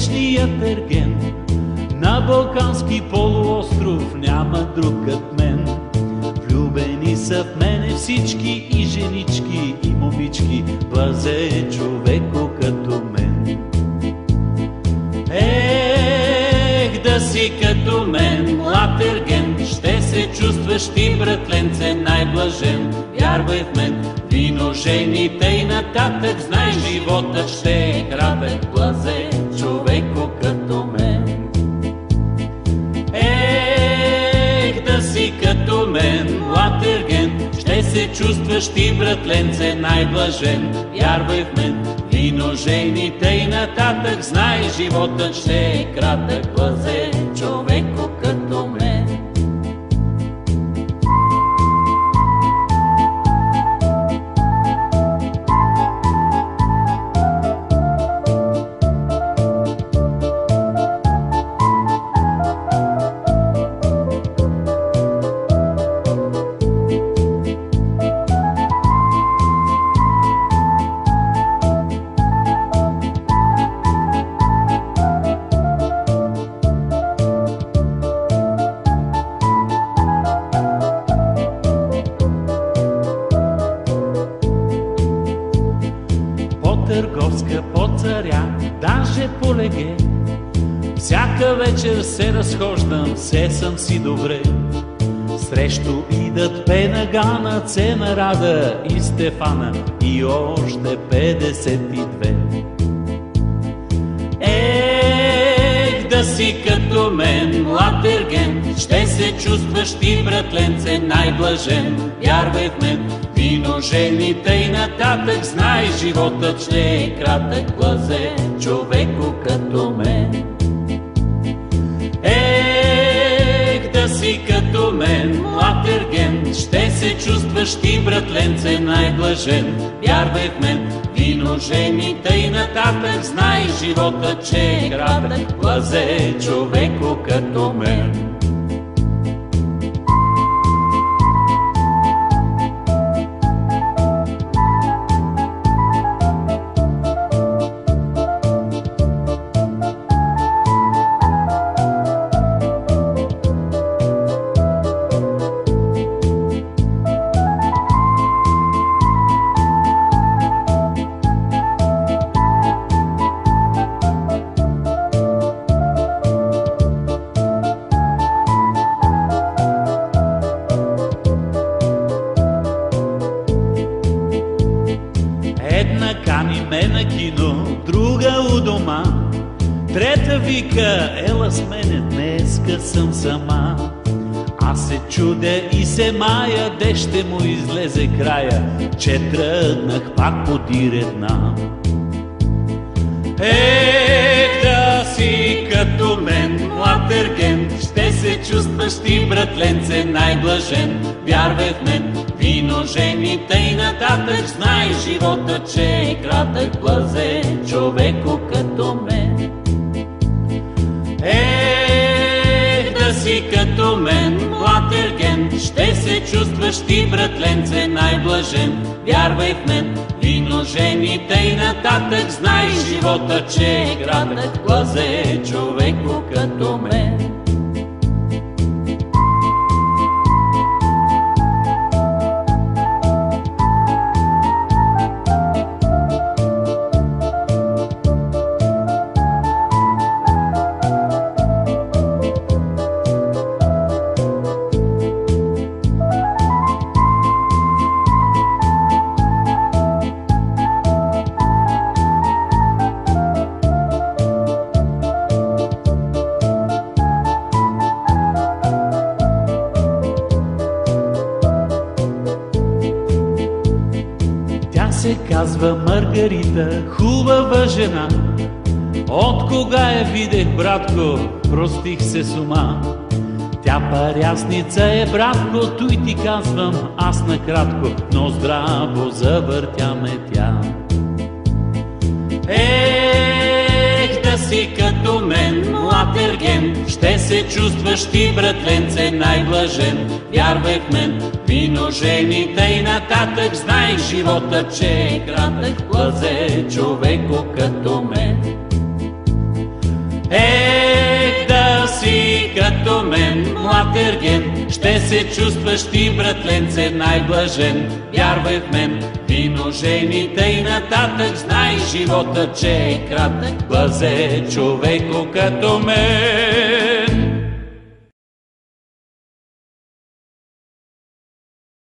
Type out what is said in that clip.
вечният ерген. На Балкански полуостров няма друг кът мен. Влюбени са в мене всички и женички и момички, блазе човеко като мен. Ех, да си като мен, млад ерген, ще се чувстваш ти, братленце, най-блажен. Вярвай в мен, вино, жени, тъй нататък, знай, животът ще е кратък, блазе човеко като мен. Ех, да си като мен, млад ерген, ще се чувстваш ти, братленце, най-блажен. Вярвай в мен, вино, жени, тъй нататък, знай, животът ще е кратък, блазе човеко като мен. Търговска, по Царя, даже по Леге. Всяка вечер се разхождам, все съм си добре. Срещу идат Пенагана, Цена, Рада и Стефана и още 52. Ех, да си като мен, млад ерген, ще се чувстваш ти, братленце, най-блажен. Вярвай в мен, вино, жени, тъй нататък, знай, животът ще е кратък, блазе човеко като мен. Ех, да си като мен, млад ерген, ще се чувстваш ти, братленце, най-блажен. Вярвай в мен, вино, жени, тъй нататък, знай, животът ще е кратък, блазе човеко като мен. Една кани ме на кино, друга у дома, трета вика, ела с мене, днеска съм сама. Аз се чудя и се мая, де ще му излезе края, че тръгнах пак подир една. Ех, да си като мен, млад ерген, ще се чувстваш ти, братленце, най-блажен. Вярвай в мен, вино, жени, тъй нататък, знай, животът ще е кратък, блазе човеко като мен. Ех, да си като мен, млад ерген, ще се чувстваш ти, братленце, най-блажен. Вярвай в мен, вино, жени, тъй нататък, знай, животът ще е кратък, блазе човеко като мен. Се казва Маргарита, хубава жена. От кога я видех, братко, простих се с ума. Тя парясница е, братко, той ти казвам аз накратко, но здраво завъртяме тя. Ех, да си като мен, млад ерген, ще се чувстваш ти, братленце, най-блажен. Вярвай в мен, вино, жени, тъй нататък, знай, животът ще е кратък, блазе човеко като мен. Да си като мен, млад ерген, ще се чувстваш ти, братленце, най-блажен. Вярвай в мен, вино жените и нататък, знай живота, че е кратък. Бъзе човеко като мен.